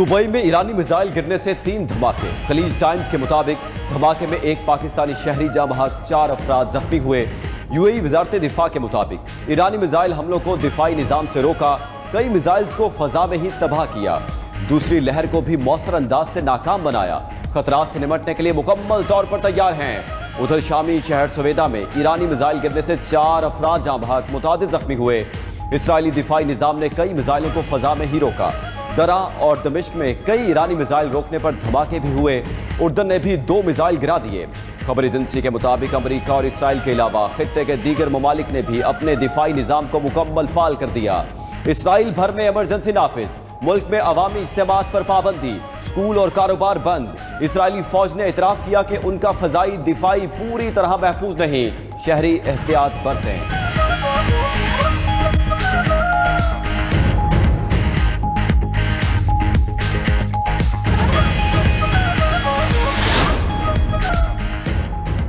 Dubai में ईरानी missile गिरने से 3 धमाके। खलीज टाइम्स के मुताबिक धमाके में एक पाकिस्तानी शहरी जाँ बहक 4 अफराद जख्मी हुए। यूएई वजारत दिफा के मुताबिक ईरानी मिसाइल हमलों को दिफाई निज़ाम से रोका, कई मिसाइल्स को फजा में ही तबाह किया, दूसरी लहर को भी मौसर अंदाज से नाकाम बनाया। खतरात से निमटने के लिए मुकम्मल तौर पर तैयार हैं। उधर शामी शहर सवेदा में ईरानी मिसाइल गिरने से 4 अफराद जाँ बहक, मुतादिद जख्मी हुए। इसराइली दिफाई निज़ाम ने कई मिसाइलों को फजा में ही रोका। दरा और दमिश्क में कई ईरानी मिसाइल रोकने पर धमाके भी हुए। उर्दन ने भी 2 मिसाइल गिरा दिए। खबर एजेंसी के मुताबिक अमेरिका और इसराइल के अलावा खित्ते के दीगर ममालिक ने भी अपने दिफाई निज़ाम को मुकम्मल फाल कर दिया। इसराइल भर में इमरजेंसी नाफिज, मुल्क में अवामी इज्तिमात पर पाबंदी, स्कूल और कारोबार बंद। इसराइली फौज ने इतराफ़ किया कि उनका फ़ज़ाई दिफाई पूरी तरह महफूज नहीं, शहरी एहतियात बरतें।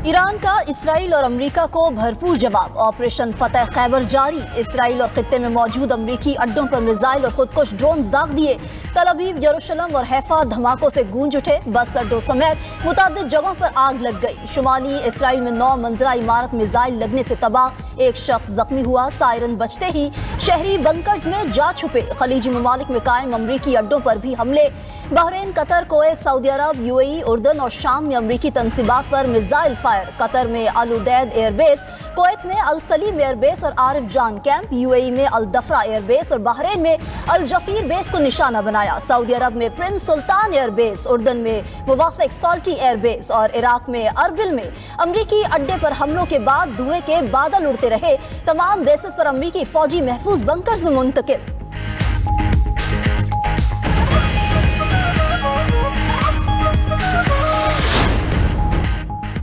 ईरान का इसराइल और अमेरिका को भरपूर जवाब। ऑपरेशन फतह खैबर जारी। इसराइल और खित्ते में मौजूद अमेरिकी अड्डों पर मिसाइल और खुदकुश ड्रोन दाग दिए। तल अवीव, यरूशलेम और हैफा धमाकों से गूंज उठे। बस अड्डों समेत मुतादिद जगहों पर आग लग गई। शुमाली इसराइल में 9 मंजिला इमारत मिसाइल लगने से तबाह, एक शख्स जख्मी हुआ। सायरन बजते ही शहरी बंकर्स में जा छुपे। खलीजी ममालिक में कायम अमरीकी अड्डों पर भी हमले। बहरीन, कतर, कुवैत, सऊदी अरब, यूएई, उर्दन और शाम में अमरीकी तनसीबात पर मिसाइल फायर। कतर में अल उदैद एयरबेस, कुवैत में अल सलीम एयरबेस और आरिफ जान कैंप, यूएई में अल दफरा एयरबेस और बहरीन में अल जफीर बेस को निशाना बनाया। सऊदी अरब में प्रिंस सुल्तान एयरबेस, उर्दन में मुवाफिक सॉल्टी एयरबेस और इराक में अरबिल में अमरीकी अड्डे पर हमलों के बाद धुएं के बादल उड़ते रहे। तमाम बेसिस पर अमरीकी फौजी महफूज बंकर्स में मुंतकिल।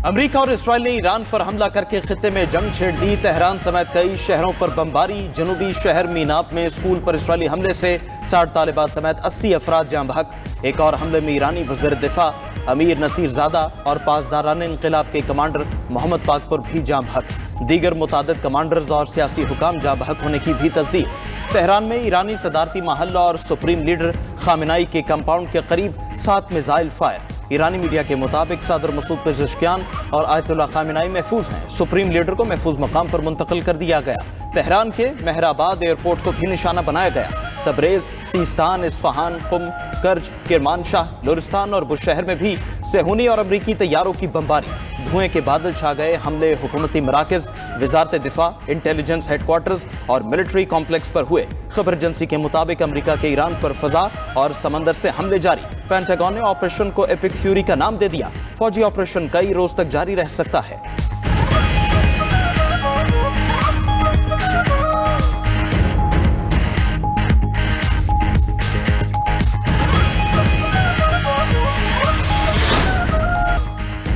अमेरिका और इसराइल ने ईरान पर हमला करके खित्ते में जंग छेड़ दी। तेहरान समेत कई शहरों पर बमबारी। जनूबी शहर मीनाप में स्कूल पर इसराइली हमले से 60 तालिबान समेत 80 अफराद जाँ बहक। एक और हमले में ईरानी वज़ीर दिफा अमीर नसीर ज़ादा और पासदारान इनक़िलाब के कमांडर मोहम्मद पाकपुर भी जाँ बहक। दीगर मुतादिद कमांडर्स और सियासी हुकाम जाँ बहक होने की भी तस्दीक। तेहरान में ईरानी सदारती महल और सुप्रीम लीडर खामेनाई के कंपाउंड के करीब 7 मिसाइल फायर। ईरानी मीडिया के मुताबिक सदर मसूद पेज़ेश्कियान और आयतुल्लाह खामेनाई महफूज हैं। सुप्रीम लीडर को महफूज मकाम पर मुंतकिल कर दिया गया। तेहरान के मेहराबाद एयरपोर्ट को भी निशाना बनाया गया। तबरेज़, सीस्तान, इस्फहान, कुम, कर्ज, किरमानशाह, लोरिस्तान और बुशहर में भी सेहूनी और अमरीकी तैयारों की बमबारी। धुएं के बादल छा गए। हमले हुकूमती मराकज़, वज़ारत दिफा, इंटेलिजेंस हेडक्वार्टर्स और मिलिट्री कॉम्प्लेक्स पर हुए। खबर एजेंसी के मुताबिक अमेरिका के ईरान पर फ़ज़ा और समंदर से हमले जारी। पेंटागन ने ऑपरेशन को एपिक फ्यूरी का नाम दे दिया। फौजी ऑपरेशन कई रोज तक जारी रह सकता है।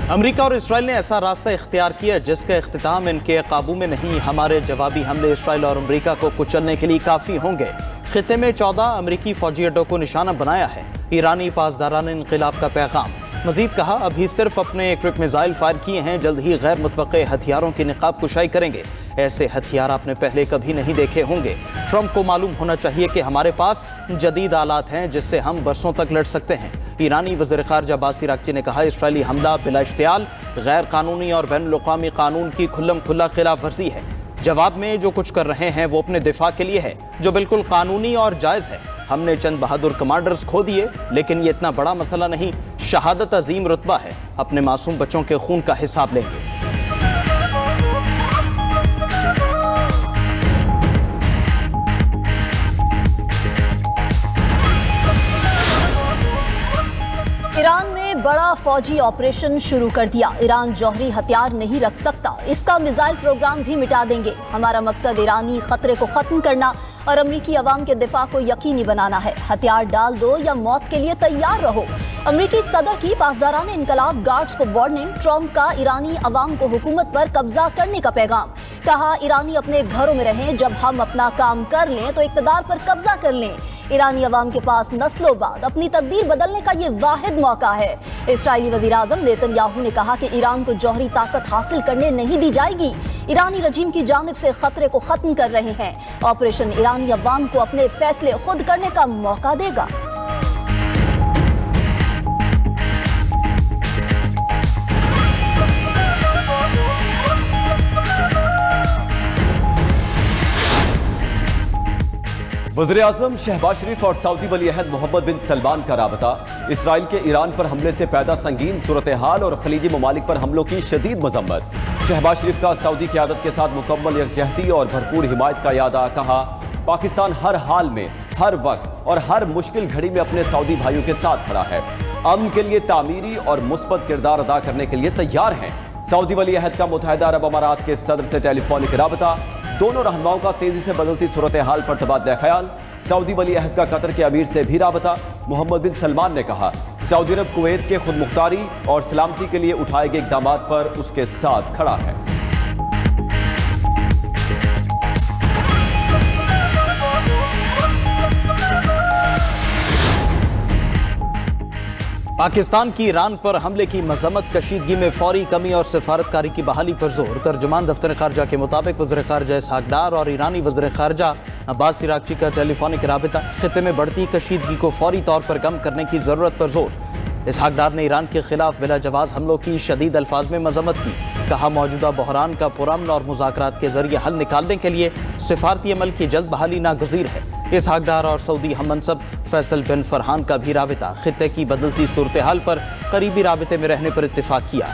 अमेरिका और इसराइल ने ऐसा रास्ता इख्तियार किया जिसका इख्तिताम इनके काबू में नहीं। हमारे जवाबी हमले इसराइल और अमेरिका को कुचलने के लिए काफ़ी होंगे। खित्ते में 14 अमेरिकी फौजी अड्डों को निशाना बनाया है। ईरानी पासदारान इनक़िलाब का पैगाम। मजीद कहा, अभी सिर्फ अपने इक्विप मिसाइल फायर किए हैं, जल्द ही गैर मुतवक्के हथियारों की निकाब कुशाई करेंगे। ऐसे हथियार आपने पहले कभी नहीं देखे होंगे। ट्रंप को मालूम होना चाहिए कि हमारे पास जदीद आलात हैं जिससे हम बरसों तक लड़ सकते हैं। ईरानी वज़ीर ख़ारजा अब्बास अराग़ची ने कहा, इसराइली हमला बिला इश्तियाल, गैर कानूनी और बैनुल-अक़वामी कानून की खुल्लम खुल्ला खिलाफ वर्जी है। जवाब में जो कुछ कर रहे हैं वो अपने दिफा के लिए है, जो बिल्कुल कानूनी और जायज़ है। हमने चंद बहादुर कमांडर्स खो दिए, लेकिन ये इतना बड़ा मसला नहीं। शहादत अजीम रुतबा है। अपने मासूम बच्चों के खून का हिसाब लेंगे। ईरान में बड़ा फौजी ऑपरेशन शुरू कर दिया। ईरान जौहरी हथियार नहीं रख सकता, इसका मिसाइल प्रोग्राम भी मिटा देंगे। हमारा मकसद ईरानी खतरे को खत्म करना और अमरीकी अवाम के दिफा को यकीनी बनाना है। हथियार डाल दो या मौत के लिए तैयार रहो। अमरीकी सदर की पासदारान इनकलाब गार्ड्स को वार्निंग। ट्रंप का ईरानी अवाम को हुकूमत पर कब्जा करने का पैगाम। कहा, ईरानी अपने घरों में रहें, जब हम अपना काम कर लें तो इक़्तिदार पर कब्जा कर लें। ईरानी अवाम के पास नस्लों बाद अपनी तकदीर बदलने का ये वाहिद मौका है। इसराइली वज़ीर आज़म नेतन्याहू ने कहा कि ईरान को जौहरी ताकत हासिल करने नहीं दी जाएगी। ईरानी रजीम की जानिब से खतरे को खत्म कर रहे हैं। ऑपरेशन ईरानी अवाम को अपने फैसले खुद करने का मौका देगा। वज़ीर-ए-आज़म शहबाज शरीफ और सऊदी वली अहद मोहम्मद बिन सलमान का राबता, इसराइल के ईरान पर हमले से पैदा संगीन सूरत हाल और खलीजी ममालिक पर हमलों की शदीद मजम्मत। शहबाज शरीफ का सऊदी क़यादत के साथ मुकम्मल यकजहती और भरपूर हिमायत का यादा। कहा, पाकिस्तान हर हाल में, हर वक्त और हर मुश्किल घड़ी में अपने सऊदी भाइयों के साथ खड़ा है। अमन के लिए तामीरी और मुस्बत किरदार अदा करने के लिए तैयार हैं। सऊदी वली अहद का मुत्तहिदा अरब अमारात के सदर से टेलीफोनिक राबता। दोनों रहनुमाओं का तेजी से बदलती सूरत हाल पर तबादला ख्याल। सऊदी वली अहद का कतर के अमीर से भी राबता। मोहम्मद बिन सलमान ने कहा, सऊदी अरब कुवैत के खुद मुख्तारी और सलामती के लिए उठाए गए इक़दामात पर उसके साथ खड़ा है। पाकिस्तान की ईरान पर हमले की मजम्मत, कशीदगी में फौरी कमी और सिफारतकारी की बहाली पर जोर। तर्जुमान दफ्तर खारजा के मुताबिक वज़ीर खारजा इसहाक डार और ईरानी वज़ीर खारजा अब्बास इराक़ची का टेलीफोनिक राबिता। खित्ते में बढ़ती कशीदगी को फौरी तौर पर कम करने की ज़रूरत पर जोर। इसहाक डार ने ईरान के खिलाफ बिला जवाज़ हमलों की शदीद अल्फाज में मजम्मत की। कहा, मौजूदा बहरान का पुरअमन और मुज़ाकरात के जरिए हल निकालने के लिए सिफारती अमल की जल्द बहाली नागज़ीर है। इसहाक डार और सऊदी हममनसब फैसल बिन फरहान का भी राबिता। खित्ते की बदलती सूरत हाल पर करीबी राबिते में रहने पर इत्तिफाक किया।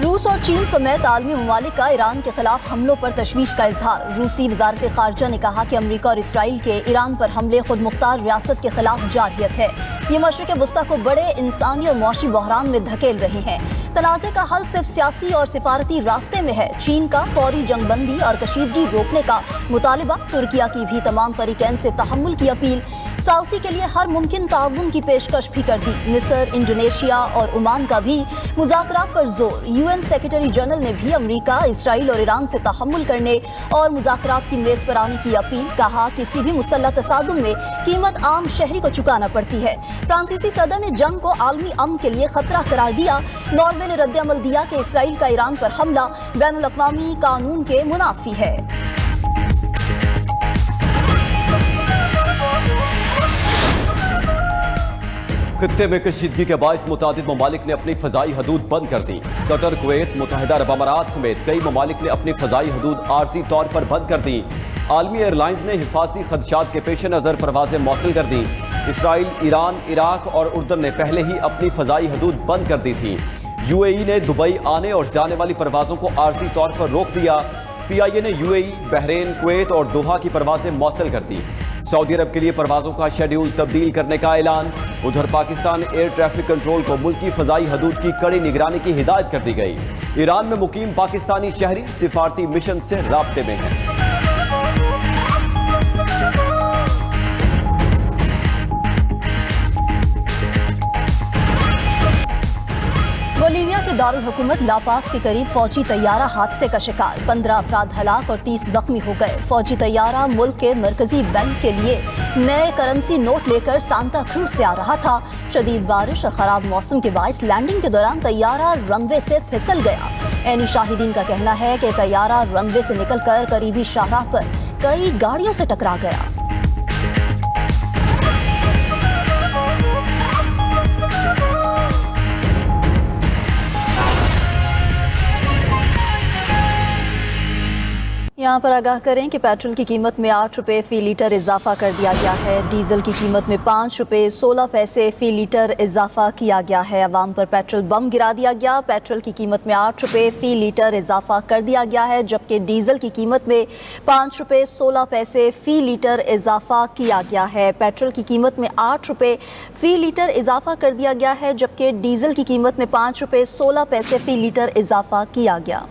रूस और चीन समेत आलमी ममालिक का ईरान के खिलाफ हमलों पर तशवीश का इजहार। रूसी वजारत खारजा ने कहा कि अमरीका और इसराइल के ईरान पर हमले खुद मुख्तार रियासत के खिलाफ जारियत है। ये मशरिक़ वस्ता को बड़े इंसानी और मौशी बहरान में धकेल रहे हैं। तनाज़े का हल सिर्फ सियासी और सिफारती रास्ते में है। चीन का फौरी जंगबंदी और कशीदगी रोकने का मुतालिबा, तुर्किया की भी तमाम फरीकैन से तहम्मुल की अपील, सालसी के लिए हर मुमकिन ताउन की पेशकश भी कर दी। मिस्र, इंडोनेशिया और ओमान का भी मुज़ाकरात पर जोर। UN सेक्रेटरी जनरल ने भी अमरीका, इसराइल और ईरान से तहम्मुल करने और मुज़ाकरात की मेज़ पर आने की अपील। कहा, किसी भी मुसल्लह तसादुम में कीमत आम शहरी को चुकाना पड़ती है। फ्रांसीसी सदर ने जंग को आलमी अमन के लिए खतरा करार दिया। नॉर्वे ने रद्द-ए-अमल दिया कि इसराइल का ईरान पर हमला बैनुल-अक़वामी कानून के मुनाफी है। खित्ते में कशीदगी के बाइस मुतादिद ममालिक ने अपनी फ़ज़ाई हदूद बंद कर दी। कतर, कुवैत, मुत्तहिदा अरब अमारात समेत कई ममालिक ने अपनी फ़ज़ाई हदूद आर्जी तौर पर बंद कर दी। आलमी एयरलाइंस ने हिफाजती खदशात के पेश नज़र परवाज़ें मुअत्तल कर दी। इसराइल, ईरान, इराक और उर्दन ने पहले ही अपनी फ़ज़ाई हदूद बंद कर दी थी। UAE ने दुबई आने और जाने वाली परवाज़ों को आर्जी तौर पर रोक दिया। PIA ने UAE, बहरीन, कुवैत और दोहा की परवाज़ें मुअत्तल कर दी। सऊदी अरब के लिए परवाज़ों का शेड्यूल तब्दील करने का ऐलान। उधर पाकिस्तान एयर ट्रैफिक कंट्रोल को मुल्की फ़ज़ाई हदूद की कड़ी निगरानी की हिदायत कर दी गई। ईरान में मुकीम पाकिस्तानी शहरी सिफारती मिशन से राब्ते में हैं। बोलीविया के दारुल हुकूमत लापास के करीब फौजी तैयारा हादसे का शिकार। 15 अफराद हलाक और 30 जख्मी हो गए। फौजी तैयारा मुल्क के मरकजी बैंक के लिए नए करेंसी नोट लेकर सांता क्रूज से आ रहा था। शदीद बारिश और खराब मौसम के बायस लैंडिंग के दौरान तैयारा रनवे से फिसल गया। ऐनी शाहिदीन का कहना है कि तैयारा रनवे से निकलकर करीबी शाहराह पर कई गाड़ियों से टकरा गया। यहाँ पर आगाह करें कि पेट्रोल की कीमत में 8 रुपये फ़ी लीटर इजाफा कर दिया गया है। डीजल की कीमत में 5 रुपये 16 पैसे फ़ी लीटर इजाफा किया गया है। अवाम पर पेट्रोल बम गिरा दिया गया। पेट्रोल की कीमत में 8 रुपये फ़ी लीटर इजाफा कर दिया गया है, जबकि डीजल की कीमत में 5 रुपये 16 पैसे फ़ी लीटर इजाफा किया गया है। पेट्रोल की कीमत में 8 रुपये फ़ी लीटर इजाफा कर दिया गया है, जबकि डीजल की कीमत में 5 रुपये 16 पैसे फ़ी लीटर इजाफा किया गया।